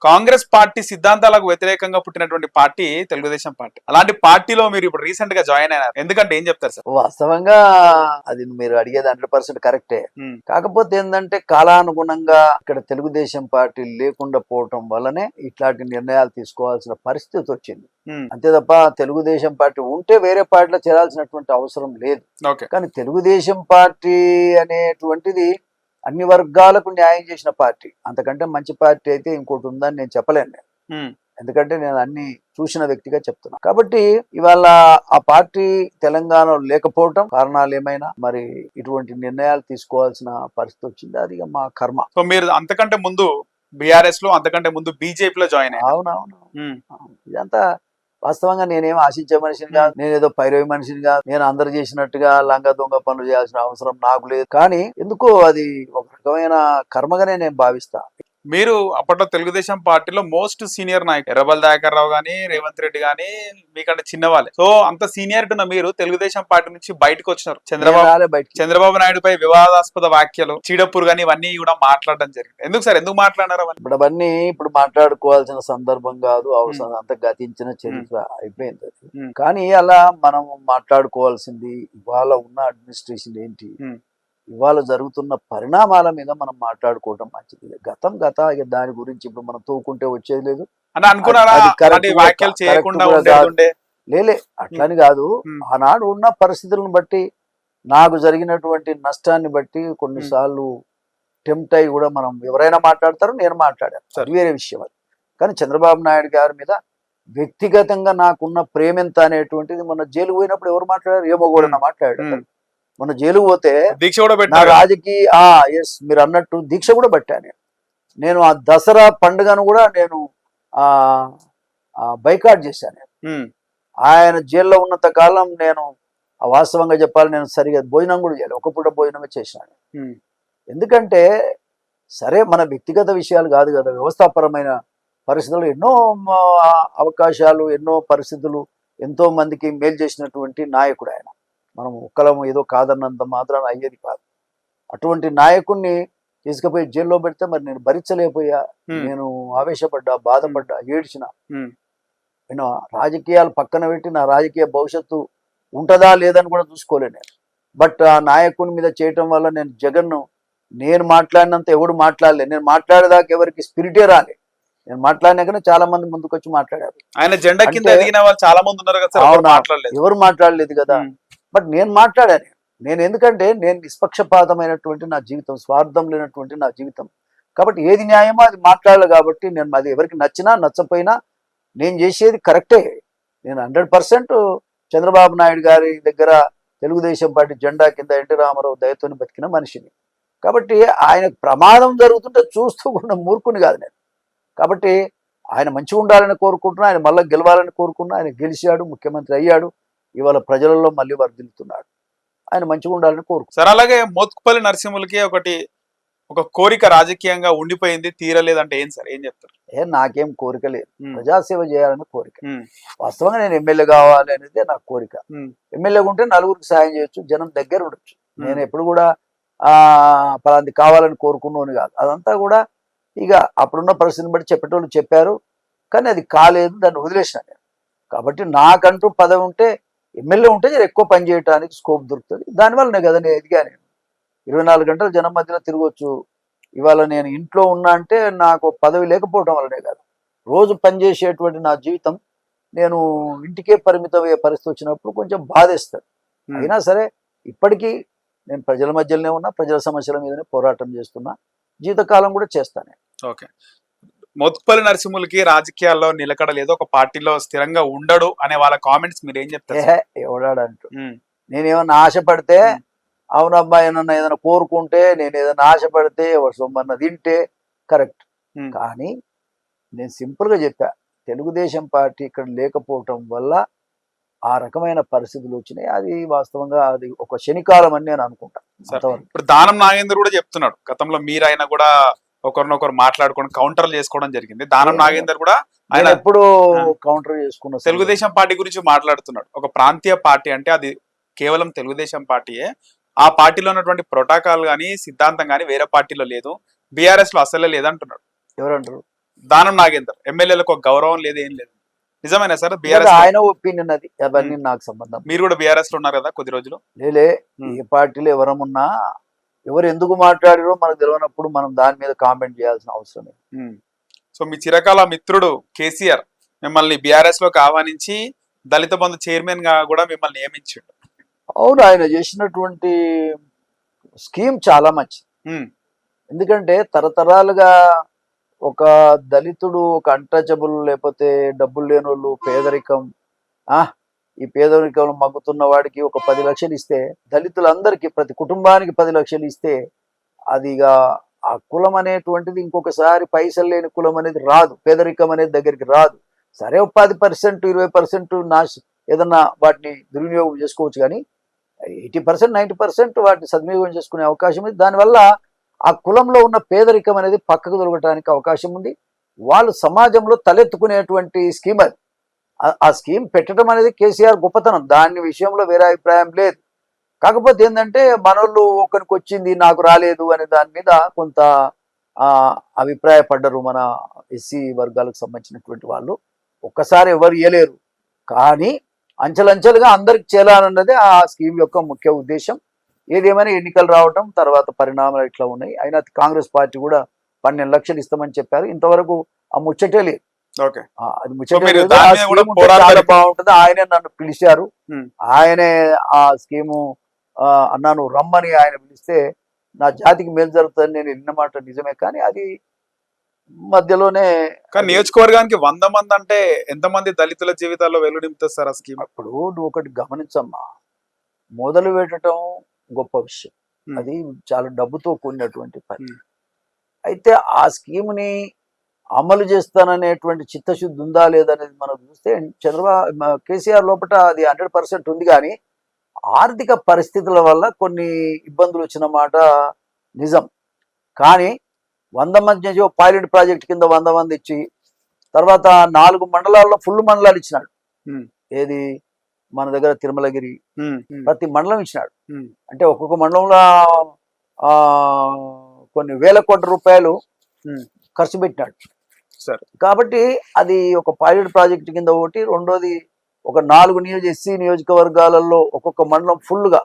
Congress party సిద్ధాంతాలకు వ్యతిరేకంగా పుట్టినటువంటి పార్టీ తెలుగుదేశం పార్టీ. అలాంటి పార్టీలో మీరు ఇప్పుడు రీసెంట్ గా జాయిన్ అయినారు, ఎందుకంటే ఏం చెప్తారు సార్? వాస్తవంగా అది మీరు అడిగేది 100% కరెక్టే. ఉమ్, కాకపోతే ఏంటంటే కాలానుగుణంగా ఇక్కడ తెలుగుదేశం పార్టీ లేకుండా పోవటం వల్లనే ఇట్లాంటి నిర్ణయాలు తీసుకోవాల్సిన పరిస్థితి వచ్చింది. ఉమ్, అంతే తప్ప తెలుగుదేశం పార్టీ ఉంటే వేరే పార్టీలో చేరాల్సినటువంటి అవసరం లేదు. ఓకే. కానీ తెలుగుదేశం పార్టీ అనేటువంటిది అన్ని వర్గాలకు న్యాయం చేసిన పార్టీ. అంతకంటే మంచి పార్టీ అయితే ఇంకోటి ఉందని నేను చెప్పలేను నేను. ఉమ్, ఎందుకంటే నేను అన్ని చూసిన వ్యక్తిగా చెప్తున్నా. కాబట్టి ఇవాళ ఆ పార్టీ తెలంగాణలో లేకపోవటం కారణాలు ఏమైనా మరి ఇటువంటి నిర్ణయాలు తీసుకోవాల్సిన పరిస్థితి వచ్చింది. అది ఇక మా కర్మ. సో మీరు అంతకంటే ముందు బీఆర్ఎస్ లో, అంతకంటే ముందు బీజేపీలో జాయిన్ అయ్యారు. అవునవును. ఉమ్, ఇదంతా వాస్తవంగా నేనేం ఆశించే మనిషిని కాదు, నేనేదో పైరవి మనిషిని కాదు, నేను అందరు చేసినట్టుగా లంగా దొంగ పనులు చేయాల్సిన అవసరం నాకు లేదు. కానీ ఎందుకో అది ఒక రకమైన కర్మగానే నేను భావిస్తా. మీరు అప్పట్లో తెలుగుదేశం పార్టీలో మోస్ట్ సీనియర్ నాయకులు ఎర్రబల్ దయాకర్ రావు గానీ, రేవంత్ రెడ్డి గానీ మీకంటే చిన్నవాళ్ళే. సో అంత సీనియర్ ఉన్న మీరు తెలుగుదేశం పార్టీ నుంచి బయటకు వచ్చినారు. చంద్రబాబు నాయుడుపై వివాదాస్పద వ్యాఖ్యలు, చీడపూర్ గానీ ఇవన్నీ కూడా మాట్లాడడం జరిగింది. ఎందుకు సార్, ఎందుకు మాట్లాడారు అవన్నీ? ఇప్పుడు అవన్నీ ఇప్పుడు మాట్లాడుకోవాల్సిన సందర్భం కాదు, అవసరం అంత గతించిన చరిత్ర అయిపోయింది అది. కానీ అలా మనం మాట్లాడుకోవాల్సింది ఇవాళ ఉన్న అడ్మినిస్ట్రేషన్ ఏంటి, ఇవాళ జరుగుతున్న పరిణామాల మీద మనం మాట్లాడుకోవడం మంచిది. గతం ఇక దాని గురించి ఇప్పుడు మనం తోకుంటే వచ్చేది లేదు. లేలే అట్లని కాదు, ఆనాడు ఉన్న పరిస్థితులను బట్టి నాకు జరిగినటువంటి నష్టాన్ని బట్టి కొన్నిసార్లు టెంప్ట్ అయ్యి కూడా మనం ఎవరైనా మాట్లాడతారు, నేను మాట్లాడాను, అది వేరే విషయం. అది కానీ చంద్రబాబు నాయుడు గారి మీద వ్యక్తిగతంగా నాకున్న ప్రేమ ఎంత అనేటువంటిది మొన్న జైలు పోయినప్పుడు ఎవరు మాట్లాడారు, ఏమో కూడా మాట్లాడారు. మొన్న జైలు పోతే దీక్ష కూడా నా రాజకీయ ఎస్ మీరు అన్నట్టు దీక్ష కూడా పెట్టాను నేను. ఆ దసరా పండుగను కూడా నేను బైకాట్ చేశాను. ఆయన జైల్లో ఉన్నంత కాలం నేను వాస్తవంగా చెప్పాలి, నేను సరిగా భోజనం కూడా చేయాలి, ఒక పూట భోజనమే చేశాను. ఎందుకంటే సరే మన వ్యక్తిగత విషయాలు కాదు కదా, వ్యవస్థాపరమైన పరిస్థితులు ఎన్నో అవకాశాలు, ఎన్నో పరిస్థితులు, ఎంతో మందికి మేలు చేసినటువంటి నాయకుడు ఆయన. మనం ఒక్కలం ఏదో కాదన్నంత మాత్రాన అయ్యేది కాదు. అటువంటి నాయకుడిని తీసుకుపోయి జైల్లో పెడితే మరి నేను భరించలేకపోయా. నేను ఆవేశపడ్డా, బాధపడ్డా, ఏడ్చిన. నేను రాజకీయాలు పక్కన పెట్టి నా రాజకీయ భవిష్యత్తు ఉంటుందా లేదని కూడా చూసుకోలే నేను. బట్ ఆ నాయకుని మీద చేయటం వల్ల నేను జగన్ను నేను మాట్లాడినంత ఎవడు మాట్లాడలే. నేను మాట్లాడేదాకా ఎవరికి స్పిరిటే రాలే. నేను మాట్లాడినాకనే చాలా మంది ముందుకు వచ్చి మాట్లాడారు. ఆయన జెండా కింద ఎదిగిన వాళ్ళు చాలా మంది ఉన్నారు కదా, ఎవరు మాట్లాడలేదు కదా. బట్ నేను మాట్లాడాను. నేను ఎందుకంటే నేను నిష్పక్షపాతమైనటువంటి నా జీవితం, స్వార్థం లేనటువంటి నా జీవితం. కాబట్టి ఏది న్యాయమో అది మాట్లాడాలి. కాబట్టి నేను అది ఎవరికి నచ్చినా నచ్చపోయినా నేను చేసేది కరెక్టే. నేను 100% చంద్రబాబు నాయుడు గారి దగ్గర తెలుగుదేశం పార్టీ జెండా కింద ఎన్టీ రామారావు దయతోని బతికిన మనిషిని. కాబట్టి ఆయనకు ప్రమాదం జరుగుతుంటే చూస్తూ కూడా మూర్ఖుని కాదు నేను. కాబట్టి ఆయన మంచిగా ఉండాలని కోరుకుంటున్నా, ఆయన మళ్ళీ గెలవాలని కోరుకున్నా. ఆయన గెలిచాడు, ముఖ్యమంత్రి అయ్యాడు, ఇవాళ ప్రజలలో మళ్ళీ వర్ధిల్లుతున్నాడు. ఆయన మంచిగా ఉండాలని కోరుకుంటున్నాడు. సరే, అలాగే మోత్కుపల్లి నరసింహులకి ఒక కోరిక రాజకీయంగా ఉండిపోయింది, తీరలేదంటే ఏం సార్, ఏం చెప్తారు? నాకేం కోరిక లేదు, ప్రజాసేవ చేయాలని కోరిక. వాస్తవంగా నేను ఎమ్మెల్యే కావాలి అనేది నా కోరిక. ఎమ్మెల్యేగా ఉంటే నలుగురికి సాయం చేయొచ్చు, జనం దగ్గర ఉండొచ్చు. నేను ఎప్పుడు కూడా పలాంటి కావాలని కోరుకున్నాను కాదు. అదంతా కూడా ఇక అప్పుడున్న పరిస్థితిని బట్టి చెప్పేటోళ్ళు చెప్పారు, కానీ అది కాలేదు, దాన్ని వదిలేసిన నేను. కాబట్టి నాకంటూ పదవి ఉంటే, ఎమ్మెల్యే ఉంటే ఎక్కువ పని చేయడానికి స్కోప్ దొరుకుతుంది. దానివల్లనే కదా నేను ఎదిగా. నేను 24 గంటలు జనం మధ్యలో తిరగవచ్చు. ఇవాళ నేను ఇంట్లో ఉన్నా అంటే నాకు పదవి లేకపోవడం వల్లనే కాదు, రోజు పనిచేసేటువంటి నా జీవితం నేను ఇంటికే పరిమితమయ్యే పరిస్థితి వచ్చినప్పుడు కొంచెం బాధేస్తుంది. అయినా సరే ఇప్పటికీ నేను ప్రజల మధ్యలోనే ఉన్నా, ప్రజల సమస్యల మీదనే పోరాటం చేస్తున్నా, జీవితకాలం కూడా చేస్తాను. ఓకే. మోత్కుపల్లి నరసింహులకి రాజకీయాల్లో నిలకడ లేదు, ఒక పార్టీలో స్థిరంగా ఉండడు అనే వాళ్ళ కామెంట్స్ మీరు ఏం చెప్తారు? ఎవడాడంటూ నేనేమన్నా ఆశపడితే, అవునబ్బా ఏదైనా కోరుకుంటే, నేను ఏదైనా ఆశపడితే, ఎవరు సొమ్మన్న తింటే కరెక్ట్. కానీ నేను సింపుల్గా చెప్పా, తెలుగుదేశం పార్టీ ఇక్కడ లేకపోవటం వల్ల ఆ రకమైన పరిస్థితులు వచ్చినాయి. అది వాస్తవంగా అది ఒక శనికాలం అని నేను అనుకుంటాను. ఇప్పుడు దానం నాగేందర్ కూడా చెప్తున్నాడు, గతంలో మీరైనా కూడా ఒకరినొకరు మాట్లాడుకోవడం, కౌంటర్లు చేసుకోవడం జరిగింది. దానం నాగేందర్ కూడా ఆయన ఎప్పుడు కౌంటర్ చేసుకున్న తెలుగుదేశం పార్టీ గురించి మాట్లాడుతున్నాడు. ఒక ప్రాంతీయ పార్టీ అంటే అది కేవలం తెలుగుదేశం పార్టీయే. ఆ పార్టీలో ఉన్నటువంటి ప్రోటోకాల్ గానీ, సిద్ధాంతం గానీ వేరే పార్టీలో లేదు, బీఆర్ఎస్ లో అసలే లేదంటున్నాడు. ఎవరంటారు? దానం నాగేందర్ ఎమ్మెల్యేలకు ఒక గౌరవం లేదు, ఏం లేదు. నిజమేనా సార్? బీఆర్ఎస్ ఆయన ఒపీనియన్ అది, అవన్నీ నాకు సంబంధం. మీరు కూడా బీఆర్ఎస్ లో ఉన్నారు కదా కొద్ది రోజులు. లేలే, ఏ పార్టీలో ఎవరమున్నా ఎవరు ఎందుకు మాట్లాడారో మనకు తెలియనప్పుడు మనం దాని మీద కామెంట్ చేయాల్సిన అవసరం లేదు. సో మీ చిరకాల మిత్రుడు కేసీఆర్ మిమ్మల్ని బీఆర్ఎస్ లోకి ఆహ్వానించి దళిత బంధు చైర్మన్ గా కూడా మిమ్మల్ని నియమించాడు. అవును, ఆయన చేసినటువంటి స్కీమ్ చాలా మంచిది. ఎందుకంటే తరతరాలుగా ఒక దళితుడు, ఒక అన్టచబుల్, లేకపోతే డబ్బులు లేని వాళ్ళు, పేదరికం, ఈ పేదరికంలో మగ్గుతున్న వాడికి ఒక 10 లక్షలు ఇస్తే, దళితులందరికీ ప్రతి కుటుంబానికి 10 లక్షలు ఇస్తే, అది ఇక ఆ కులం అనేటువంటిది ఇంకొకసారి పైసలు లేని కులం అనేది రాదు, పేదరికం అనేది దగ్గరికి రాదు. సరే 10%, 20% ఏదన్నా వాటిని దుర్వినియోగం చేసుకోవచ్చు, కానీ 80%, 90% వాటిని సద్వినియోగం చేసుకునే అవకాశం ఉంది. దానివల్ల ఆ కులంలో ఉన్న పేదరికం అనేది పక్కకు దొరకడానికి అవకాశం ఉంది. వాళ్ళు సమాజంలో తలెత్తుకునేటువంటి స్కీమ్ అది. ఆ స్కీమ్ పెట్టడం అనేది కేసీఆర్ గొప్పతనం, దాని విషయంలో వేరే అభిప్రాయం లేదు. కాకపోతే ఏంటంటే మనోళ్ళు ఒకరికి వచ్చింది నాకు రాలేదు అనే దాని మీద కొంత అభిప్రాయపడ్డరు మన ఎస్సీ వర్గాలకు సంబంధించినటువంటి వాళ్ళు. ఒక్కసారి ఎవరు ఇయ్యలేరు, కానీ అంచెలంచెలుగా అందరికి చేరాలన్నదే ఆ స్కీమ్ యొక్క ముఖ్య ఉద్దేశం. ఏదేమైనా ఎన్నికలు రావటం తర్వాత పరిణామాలు ఇట్లా ఉన్నాయి. అయినా కాంగ్రెస్ పార్టీ కూడా 12 లక్షలు ఇస్తామని చెప్పారు. ఇంతవరకు ఆ ముచ్చటే లేదు. అది ముచ్చటే లేదు. చాలా బాగుంటుంది. ఆయనే నన్ను పిలిచారు, ఆయనే ఆ స్కీము అన్నాను రమ్మని ఆయన పిలిస్తే నా జాతికి మేలు జరుగుతుందని నేను వెళ్ళిన మాట నిజమే. కానీ అది మధ్యలోనే, నియోజకవర్గానికి 100 మంది అంటే ఎంతమంది దళితుల జీవితాల్లో వెలుడింపుతుంది సార్ ఆ స్కీమ్? అప్పుడు నువ్వు ఒకటి గమనించమ్మా, మొదలు పెట్టడం గొప్ప విషయం, అది చాలా డబ్బుతో కూడినటువంటి పని. అయితే ఆ స్కీమ్ని అమలు చేస్తాననేటువంటి చిత్తశుద్ధి ఉందా లేదనేది మనం చూస్తే కేసీఆర్ లోపల అది 100% ఉంది. కానీ ఆర్థిక పరిస్థితుల వల్ల కొన్ని ఇబ్బందులు వచ్చిన మాట నిజం. కానీ 100 మంది పైలట్ ప్రాజెక్ట్ కింద 100 మంది ఇచ్చి, తర్వాత 4 మండలాల్లో ఫుల్ మండలాలు ఇచ్చినాడు. ఏది మన దగ్గర తిరుమలగిరి, ప్రతి మండలం ఇచ్చినాడు. అంటే ఒక్కొక్క మండలంలో కొన్ని వేల కోట్ల రూపాయలు ఖర్చు పెట్టినాడు. కాబట్టి అది ఒక పైలట్ ప్రాజెక్ట్ కింద ఒకటి. రెండోది, ఒక 4 ఎస్సీ నియోజకవర్గాలలో ఒక్కొక్క మండలం ఫుల్గా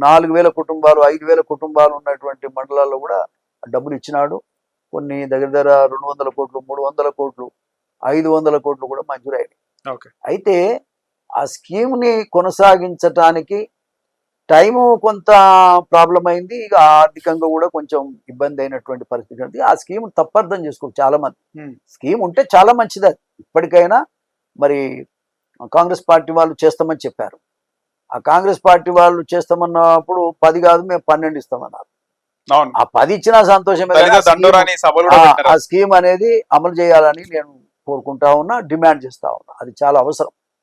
4,000 కుటుంబాలు, 5,000 కుటుంబాలు ఉన్నటువంటి మండలాల్లో కూడా డబ్బులు ఇచ్చినాడు. కొన్ని దగ్గర 200 కోట్లు, 300 కోట్లు, 500 కోట్లు కూడా మంజూరైనాయి. అయితే ఆ స్కీమ్ని కొనసాగించటానికి టైము కొంత ప్రాబ్లం అయింది. ఇక ఆర్థికంగా కూడా కొంచెం ఇబ్బంది అయినటువంటి పరిస్థితి ఉంది. ఆ స్కీమ్ తప్పర్థం చేసుకో చాలా మంది. స్కీమ్ ఉంటే చాలా మంచిది. అది ఇప్పటికైనా మరి కాంగ్రెస్ పార్టీ వాళ్ళు చేస్తామని చెప్పారు. ఆ కాంగ్రెస్ పార్టీ వాళ్ళు చేస్తామన్నప్పుడు 10 కాదు, మేము 12 ఇస్తామన్నారు. ఆ 10 ఇచ్చినా సంతోషమే. ఆ స్కీమ్ అనేది అమలు చేయాలని నేను కోరుకుంటా ఉన్నా, డిమాండ్ చేస్తా ఉన్నా. అది చాలా అవసరం.